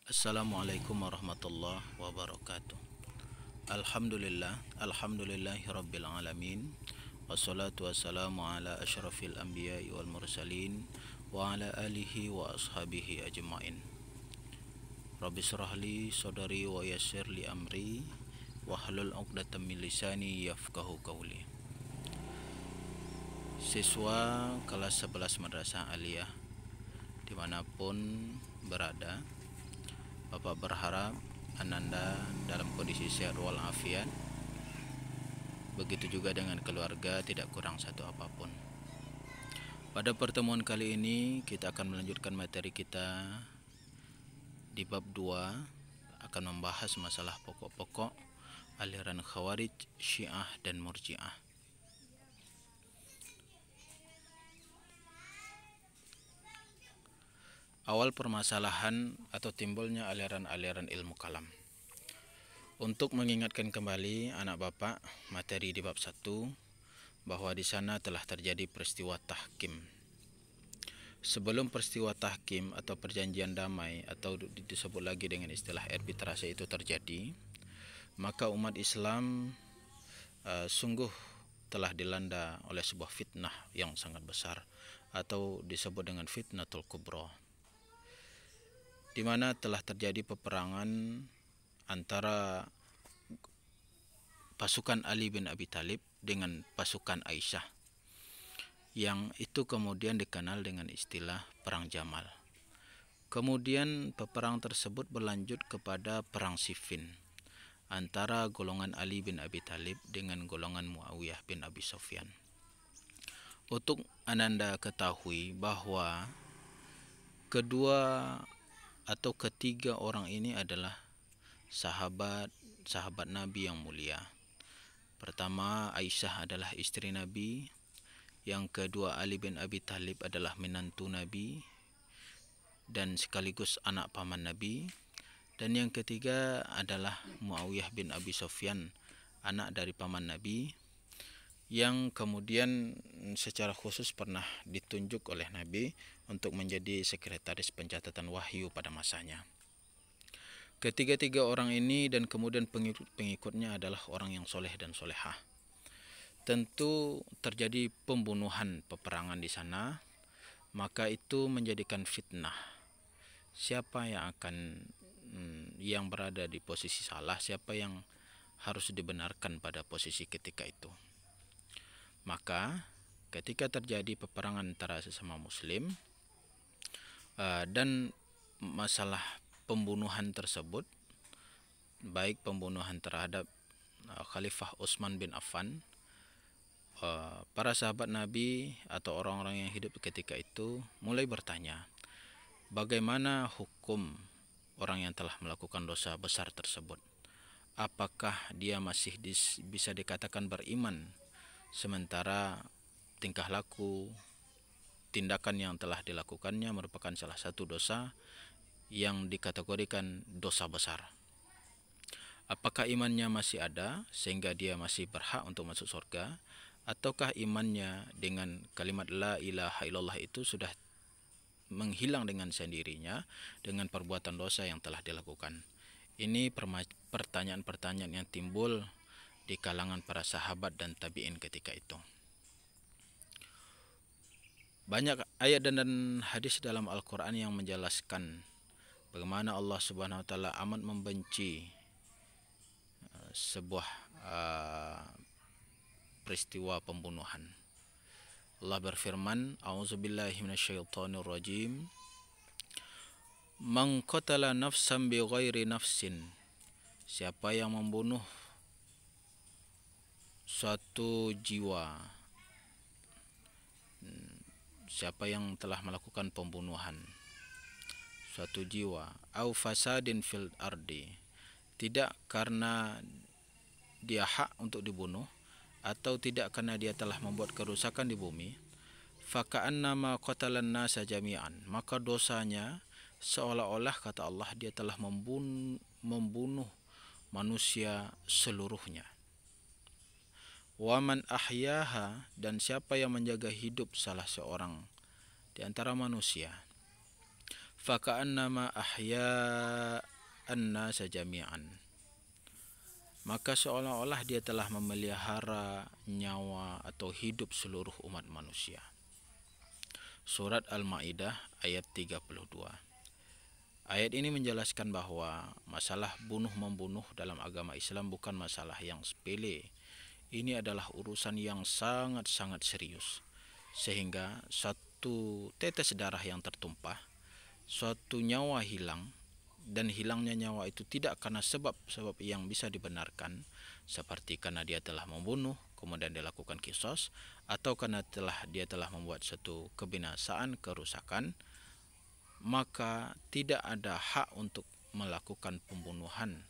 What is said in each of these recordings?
Assalamualaikum warahmatullahi wabarakatuh. Alhamdulillahi rabbil alamin. Wassalatu wassalamu ala asyrafil anbiya'i wal mursalin wa ala alihi wa ashabihi ajma'in. Rabbi shrah li sadri wa yassir li amri wahlul 'uqdatam min lisani yafqahu qawli. Siswa kelas 11 Madrasah Aliyah dimanapun berada, Bapak berharap Ananda dalam kondisi sehat walafiat. Begitu juga dengan keluarga, tidak kurang satu apapun. Pada pertemuan kali ini kita akan melanjutkan materi kita di bab 2, akan membahas masalah pokok-pokok aliran Khawarij, Syiah dan Murji'ah. Awal permasalahan atau timbulnya aliran-aliran ilmu kalam. Untuk mengingatkan kembali anak bapak materi di bab 1, bahwa di sana telah terjadi peristiwa tahkim. Sebelum peristiwa tahkim atau perjanjian damai atau disebut lagi dengan istilah arbitrase itu terjadi, maka umat Islam sungguh telah dilanda oleh sebuah fitnah yang sangat besar atau disebut dengan fitnatul kubra, di mana telah terjadi peperangan antara pasukan Ali bin Abi Thalib dengan pasukan Aisyah, yang itu kemudian dikenal dengan istilah Perang Jamal. Kemudian peperang tersebut berlanjut kepada Perang Siffin antara golongan Ali bin Abi Thalib dengan golongan Muawiyah bin Abi Sufyan. Untuk Ananda ketahui bahwa ketiga orang ini adalah sahabat Nabi yang mulia. Pertama, Aisyah adalah istri Nabi. Yang kedua, Ali bin Abi Thalib adalah menantu Nabi dan sekaligus anak paman Nabi. Dan yang ketiga adalah Muawiyah bin Abi Sufyan, anak dari paman Nabi, yang kemudian secara khusus pernah ditunjuk oleh Nabi untuk menjadi sekretaris pencatatan wahyu pada masanya. Ketiga-tiga orang ini dan kemudian pengikutnya adalah orang yang soleh dan solehah. Tentu terjadi pembunuhan, peperangan di sana, maka itu menjadikan fitnah. Siapa yang berada di posisi salah, siapa yang harus dibenarkan pada posisi ketika itu. Maka ketika terjadi peperangan antara sesama muslim dan masalah pembunuhan tersebut, baik pembunuhan terhadap Khalifah Utsman bin Affan, para sahabat Nabi atau orang-orang yang hidup ketika itu mulai bertanya, bagaimana hukum orang yang telah melakukan dosa besar tersebut? Apakah dia masih bisa dikatakan beriman, sementara tingkah laku, tindakan yang telah dilakukannya merupakan salah satu dosa yang dikategorikan dosa besar? Apakah imannya masih ada sehingga dia masih berhak untuk masuk surga, ataukah imannya dengan kalimat la ilaha illallah itu sudah menghilang dengan sendirinya dengan perbuatan dosa yang telah dilakukan? Ini pertanyaan-pertanyaan yang timbul di kalangan para sahabat dan tabi'in ketika itu. Banyak ayat dan hadis dalam Al-Quran yang menjelaskan bagaimana Allah Subhanahu wa Ta'ala amat membenci sebuah peristiwa pembunuhan. Allah berfirman, a'udzubillahi minasyaitonirrajim, man qatala nafsan bighairi nafsin, siapa yang membunuh suatu jiwa, siapa yang telah melakukan pembunuhan suatu jiwa, au fasadin fil ardi, tidak karena dia hak untuk dibunuh atau tidak karena dia telah membuat kerusakan di bumi, faka'annama qatalan nasa jami'an, maka dosanya seolah-olah, kata Allah, dia telah membunuh manusia seluruhnya. Waman ahyaha, dan siapa yang menjaga hidup salah seorang di antara manusia, faka'annama ahya an-nasa jami'an. Maka seolah-olah dia telah memelihara nyawa atau hidup seluruh umat manusia. Surat Al-Maidah ayat 32. Ayat ini menjelaskan bahwa masalah bunuh-membunuh dalam agama Islam bukan masalah yang sepele. Ini adalah urusan yang sangat-sangat serius. Sehingga satu tetes darah yang tertumpah, suatu nyawa hilang, dan hilangnya nyawa itu tidak karena sebab-sebab yang bisa dibenarkan, seperti karena dia telah membunuh kemudian dilakukan qisas, atau karena dia telah membuat satu kebinasaan, kerusakan, maka tidak ada hak untuk melakukan pembunuhan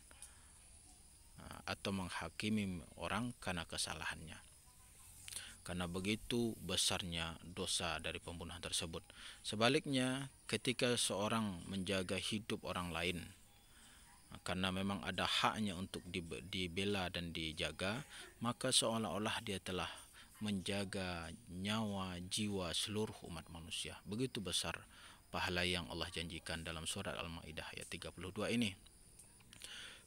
atau menghakimi orang karena kesalahannya. Karena begitu besarnya dosa dari pembunuhan tersebut. Sebaliknya, ketika seorang menjaga hidup orang lain, karena memang ada haknya untuk dibela dan dijaga, maka seolah-olah dia telah menjaga nyawa, jiwa seluruh umat manusia. Begitu besar pahala yang Allah janjikan dalam surat Al-Maidah ayat 32 ini.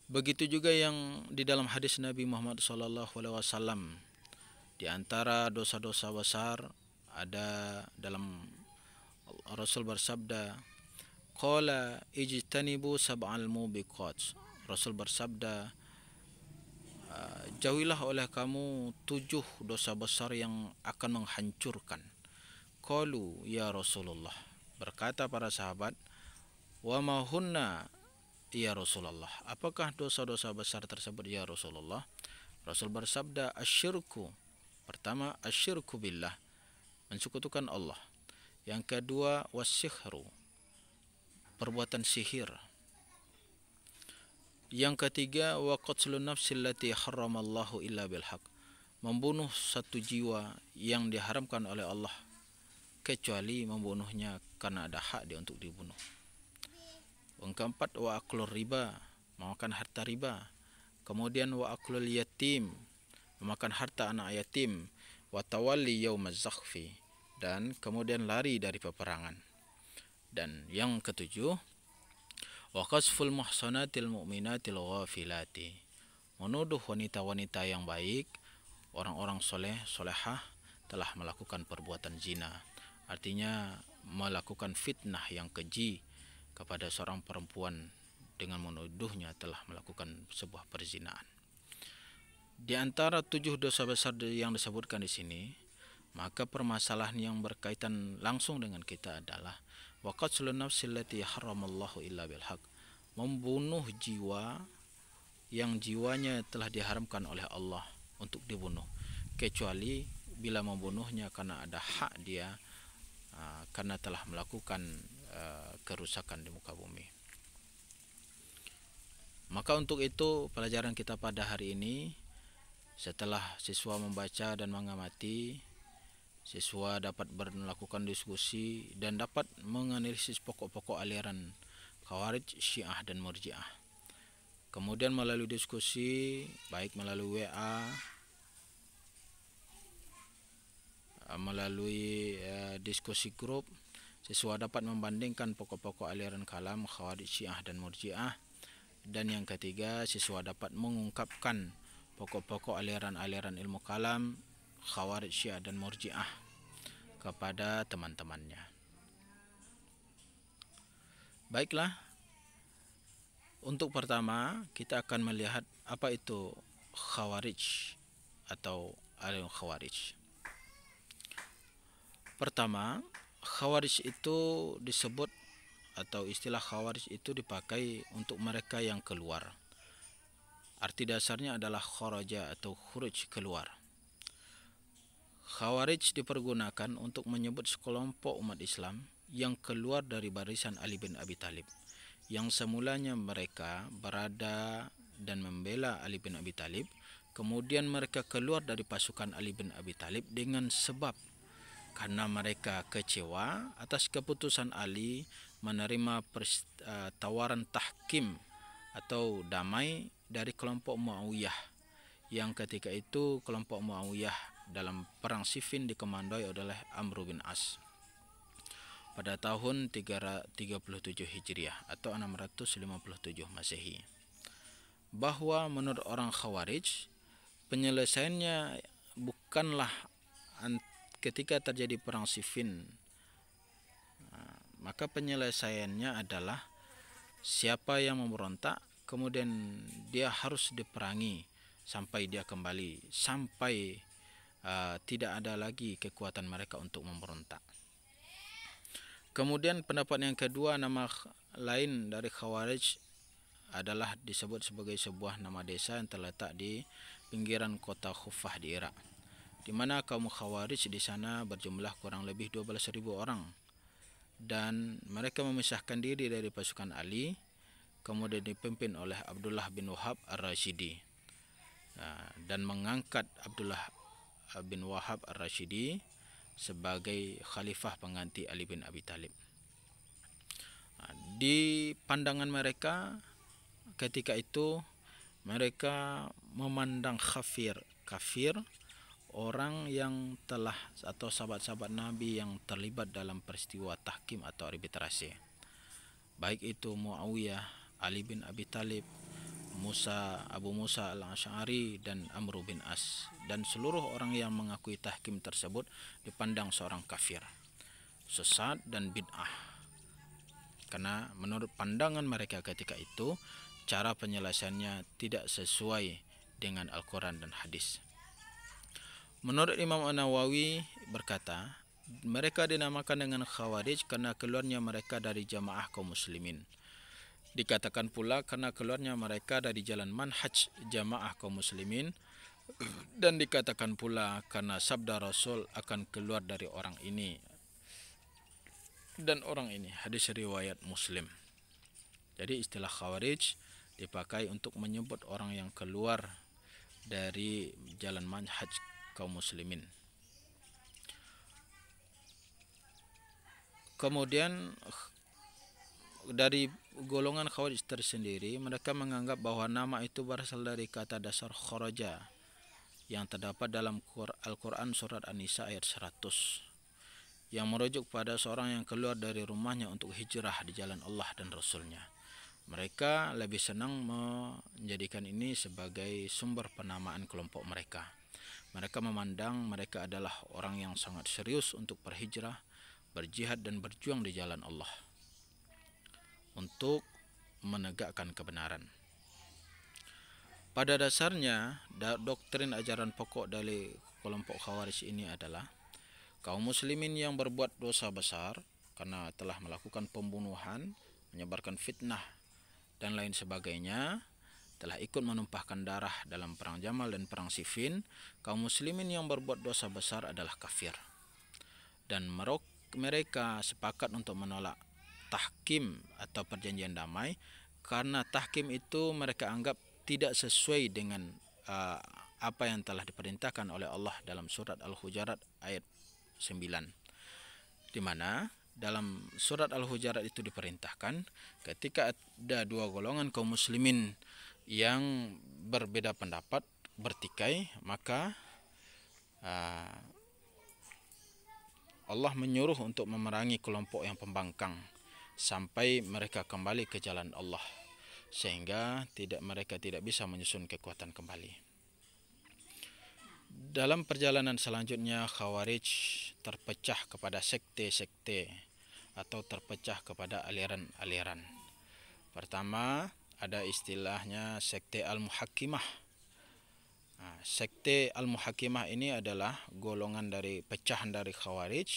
Begitu juga yang di dalam hadis Nabi Muhammad SAW. Di antara dosa-dosa besar ada dalam Rasul bersabda, qala ijtanibu sab'al mubiqat. Rasul bersabda, jauhilah oleh kamu 7 dosa besar yang akan menghancurkan. Qalu ya Rasulullah. Berkata para sahabat, wa ma hunna ya Rasulullah. Apakah dosa-dosa besar tersebut ya Rasulullah? Rasul bersabda, asyirku. Pertama, asyirku billah, mensekutukan Allah. Yang kedua, wassihru, perbuatan sihir. Yang ketiga, wa qatlun nafsil lati haramallahu illa bilhaq, membunuh satu jiwa yang diharamkan oleh Allah kecuali membunuhnya karena ada hak dia untuk dibunuh. Yang keempat, wa aklur riba, memakan harta riba. Kemudian wa aklul yatim, memakan harta anak yatim, wa tawalli yaumaz zakhfi, dan kemudian lari dari peperangan. Dan yang ketujuh, wa qasful muhsanatil mu'minatil ghafilati, menuduh wanita-wanita yang baik, orang-orang soleh, solehah telah melakukan perbuatan zina. Artinya melakukan fitnah yang keji kepada seorang perempuan dengan menuduhnya telah melakukan sebuah perzinaan. Di antara 7 dosa besar yang disebutkan di sini, maka permasalahan yang berkaitan langsung dengan kita adalah wa qatlun nafsil lati haramallahu illa bilhaq, membunuh jiwa yang jiwanya telah diharamkan oleh Allah untuk dibunuh, kecuali bila membunuhnya karena ada hak dia, karena telah melakukan kerusakan di muka bumi. Maka untuk itu pelajaran kita pada hari ini, setelah siswa membaca dan mengamati, siswa dapat melakukan diskusi dan dapat menganalisis pokok-pokok aliran Khawarij, Syiah, dan Murji'ah. Kemudian melalui diskusi, baik melalui WA, melalui diskusi grup, siswa dapat membandingkan pokok-pokok aliran kalam Khawarij, Syiah, dan Murji'ah. Dan yang ketiga, siswa dapat mengungkapkan pokok-pokok aliran-aliran ilmu kalam Khawarij, Syiah, dan Murji'ah kepada teman-temannya. Baiklah, untuk pertama kita akan melihat apa itu Khawarij atau aliran Khawarij. Pertama, Khawarij itu disebut atau istilah Khawarij itu dipakai untuk mereka yang keluar. Arti dasarnya adalah kharaja atau khuruj, keluar. Khawarij dipergunakan untuk menyebut sekelompok umat Islam yang keluar dari barisan Ali bin Abi Thalib, yang semulanya mereka berada dan membela Ali bin Abi Thalib, kemudian mereka keluar dari pasukan Ali bin Abi Thalib dengan sebab karena mereka kecewa atas keputusan Ali menerima tawaran tahkim atau damai dari kelompok Muawiyah, yang ketika itu kelompok Muawiyah dalam perang Siffin dikomandoi oleh Amr bin As. pada tahun 337 Hijriah atau 657 Masehi. Bahwa menurut orang Khawarij, penyelesaiannya bukanlah ketika terjadi perang Siffin, maka penyelesaiannya adalah siapa yang memberontak kemudian dia harus diperangi sampai dia kembali, sampai tidak ada lagi kekuatan mereka untuk memberontak. Kemudian pendapat yang kedua, nama lain dari Khawarij adalah disebut sebagai sebuah nama desa yang terletak di pinggiran kota Kufah di Irak, di mana kaum Khawarij di sana berjumlah kurang lebih 12.000 orang, dan mereka memisahkan diri dari pasukan Ali, kemudian dipimpin oleh Abdullah bin Wahab Ar-Rashidi, dan mengangkat Abdullah bin Wahab Ar-Rashidi sebagai khalifah pengganti Ali bin Abi Thalib. Di pandangan mereka ketika itu, mereka memandang kafir orang yang telah atau sahabat-sahabat Nabi yang terlibat dalam peristiwa tahkim atau arbitrase, baik itu Muawiyah, Ali bin Abi Thalib, Abu Musa al-Asy'ari, dan Amr bin As, dan seluruh orang yang mengakui tahkim tersebut dipandang seorang kafir, sesat dan bid'ah, karena menurut pandangan mereka ketika itu cara penyelesaiannya tidak sesuai dengan Al-Quran dan hadis. Menurut Imam An-Nawawi berkata, mereka dinamakan dengan Khawarij karena keluarnya mereka dari jamaah kaum muslimin. Dikatakan pula karena keluarnya mereka dari jalan manhaj jamaah kaum muslimin, dan dikatakan pula karena sabda Rasul akan keluar dari orang ini dan orang ini, hadis riwayat Muslim. Jadi istilah Khawarij dipakai untuk menyebut orang yang keluar dari jalan manhaj kaum muslimin. Kemudian dari golongan Khawarij tersendiri, mereka menganggap bahwa nama itu berasal dari kata dasar kharaja yang terdapat dalam Al-Quran surat An-Nisa ayat 100, yang merujuk pada seorang yang keluar dari rumahnya untuk hijrah di jalan Allah dan Rasulnya. Mereka lebih senang menjadikan ini sebagai sumber penamaan kelompok mereka. Mereka memandang mereka adalah orang yang sangat serius untuk berhijrah, berjihad dan berjuang di jalan Allah untuk menegakkan kebenaran. Pada dasarnya, doktrin ajaran pokok dari kelompok Khawarij ini adalah kaum muslimin yang berbuat dosa besar karena telah melakukan pembunuhan, menyebarkan fitnah dan lain sebagainya, telah ikut menumpahkan darah dalam perang Jamal dan perang Siffin, kaum muslimin yang berbuat dosa besar adalah kafir. Dan mereka sepakat untuk menolak tahkim atau perjanjian damai karena tahkim itu mereka anggap tidak sesuai dengan apa yang telah diperintahkan oleh Allah dalam surat Al-Hujurat ayat 9, di mana dalam surat Al-Hujurat itu diperintahkan ketika ada dua golongan kaum muslimin yang berbeda pendapat bertikai, maka Allah menyuruh untuk memerangi kelompok yang pembangkang sampai mereka kembali ke jalan Allah, sehingga mereka tidak bisa menyusun kekuatan kembali. Dalam perjalanan selanjutnya, Khawarij terpecah kepada sekte-sekte atau terpecah kepada aliran-aliran. Pertama, ada istilahnya sekte Al-Muhakkimah. Sekte Al-Muhakkimah ini adalah golongan dari pecahan dari Khawarij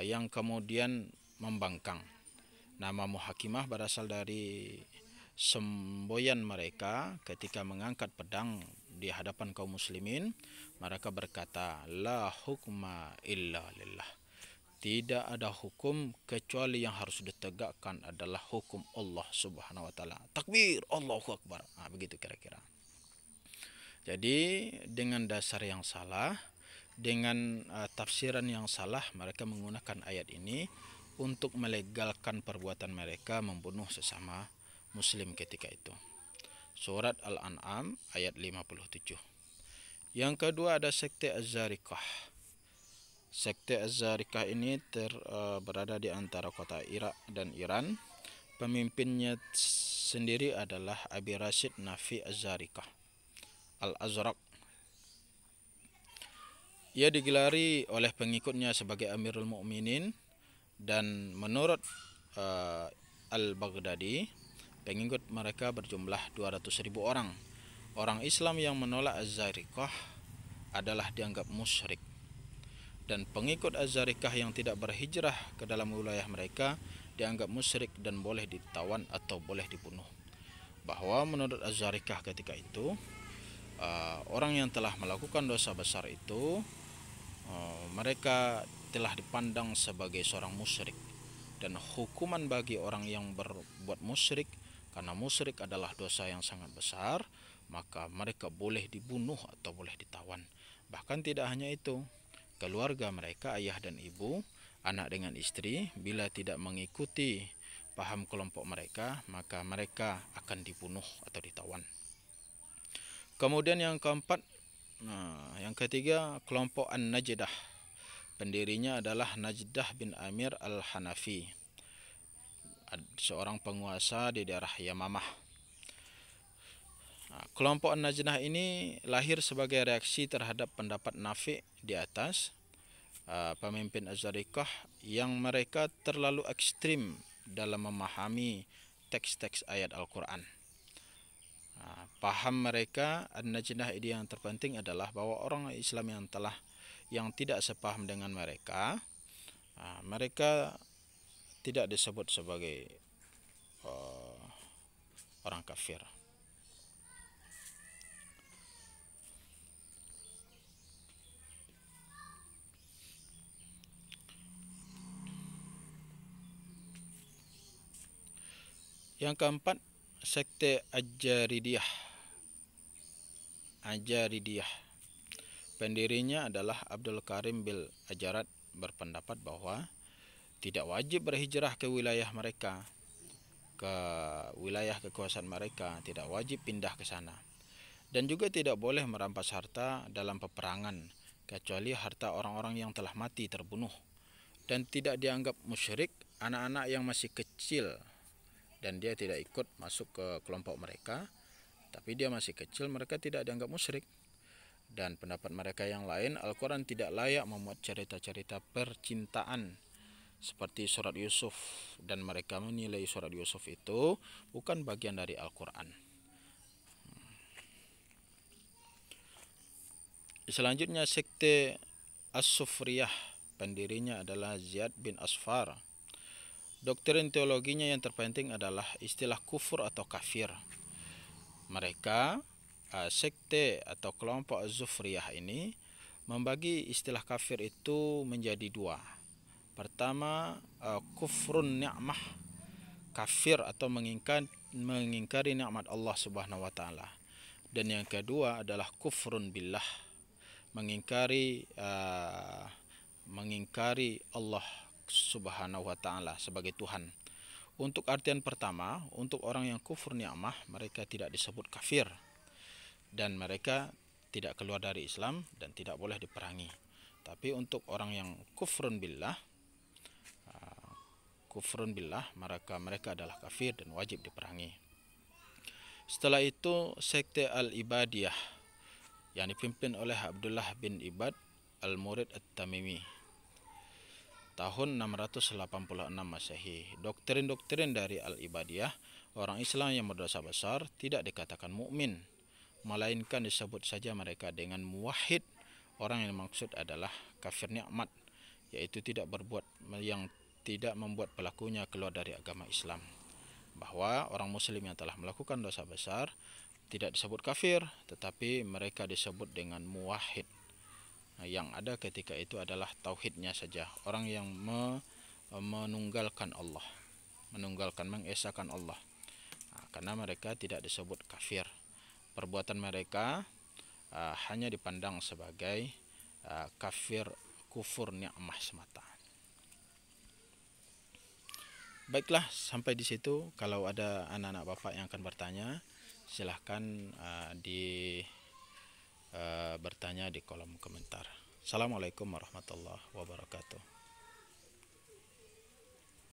yang kemudian membangkang. Nama Muhakkimah berasal dari semboyan mereka ketika mengangkat pedang di hadapan kaum muslimin. Mereka berkata, la hukma illa lillah, tidak ada hukum kecuali yang harus ditegakkan adalah hukum Allah Subhanahu wa taala. Takbir, Allahu Akbar. Begitu kira-kira. Jadi dengan dasar yang salah, dengan tafsiran yang salah, mereka menggunakan ayat ini untuk melegalkan perbuatan mereka membunuh sesama muslim ketika itu. Surat Al-An'am ayat 57. Yang kedua ada sekte Az-Zariqah. Sekte Az-Zarikah ini berada di antara kota Irak dan Iran. Pemimpinnya sendiri adalah Abi Rashid Nafi Az-Zarikah Al-Azraq. Ia digelari oleh pengikutnya sebagai Amirul Mukminin, dan menurut Al-Baghdadi, pengikut mereka berjumlah 200.000 orang. Orang Islam yang menolak Az-Zarikah adalah dianggap musyrik, dan pengikut Az-Zarikah yang tidak berhijrah ke dalam wilayah mereka dianggap musyrik dan boleh ditawan atau boleh dibunuh. Bahwa menurut Az-Zarikah ketika itu, orang yang telah melakukan dosa besar itu, mereka telah dipandang sebagai seorang musyrik, dan hukuman bagi orang yang berbuat musyrik, karena musyrik adalah dosa yang sangat besar, maka mereka boleh dibunuh atau boleh ditawan. Bahkan tidak hanya itu, keluarga mereka, ayah dan ibu, anak dengan istri, bila tidak mengikuti paham kelompok mereka, maka mereka akan dibunuh atau ditawan. Kemudian yang ketiga, kelompok An-Najdah. Pendirinya adalah Najdah bin Amir Al-Hanafi, seorang penguasa di daerah Yamamah. Kelompok An-Najdah ini lahir sebagai reaksi terhadap pendapat Nafi di atas, pemimpin Az-Zarikah, yang mereka terlalu ekstrim dalam memahami teks-teks ayat Al-Quran. Paham mereka An-Najdah ini yang terpenting adalah bahwa orang Islam yang tidak sepaham dengan mereka, mereka tidak disebut sebagai orang kafir. Yang keempat, sekte Ajaridiyah. Pendirinya adalah Abdul Karim bil Ajarad, berpendapat bahwa tidak wajib berhijrah ke wilayah mereka, ke wilayah kekuasaan mereka, tidak wajib pindah ke sana, dan juga tidak boleh merampas harta dalam peperangan kecuali harta orang-orang yang telah mati terbunuh, dan tidak dianggap musyrik anak-anak yang masih kecil, dan dia tidak ikut masuk ke kelompok mereka, tapi dia masih kecil, mereka tidak dianggap musyrik. Dan pendapat mereka yang lain, Al-Quran tidak layak memuat cerita-cerita percintaan seperti surat Yusuf, dan mereka menilai surat Yusuf itu bukan bagian dari Al-Quran. Selanjutnya, sekte As-Sufriyah. Pendirinya adalah Ziyad bin Asfar. Doktrin teologinya yang terpenting adalah istilah kufur atau kafir. Mereka, sekte atau kelompok Az-Sufriyah ini, membagi istilah kafir itu menjadi dua. Pertama, kufrun ni'mah, kafir atau mengingkari nikmat Allah Subhanahu wa taala. Dan yang kedua adalah kufrun billah, mengingkari Allah Subhanahu wa taala sebagai Tuhan. Untuk artian pertama, untuk orang yang kufur ni'mah, mereka tidak disebut kafir, dan mereka tidak keluar dari Islam dan tidak boleh diperangi. Tapi untuk orang yang kufrun billah, mereka adalah kafir dan wajib diperangi. Setelah itu, sekte Al-Ibadiyah yang dipimpin oleh Abdullah bin Ibad Al-Murid At-Tamimi, tahun 686 Masehi. Doktrin-doktrin dari Al-Ibadiyah, orang Islam yang berdosa besar tidak dikatakan mukmin, melainkan disebut saja mereka dengan muwahhid. Orang yang dimaksud adalah kafir nikmat, yaitu yang tidak membuat pelakunya keluar dari agama Islam. Bahwa orang muslim yang telah melakukan dosa besar tidak disebut kafir, tetapi mereka disebut dengan muwahhid. Yang ada ketika itu adalah tauhidnya saja, orang yang menunggalkan Allah, mengesahkan Allah. Karena mereka tidak disebut kafir, perbuatan mereka hanya dipandang sebagai kufur nikmah semata. Baiklah, sampai di situ. Kalau ada anak-anak bapak yang akan bertanya, silahkan bertanya di kolom komentar. Assalamualaikum warahmatullahi wabarakatuh.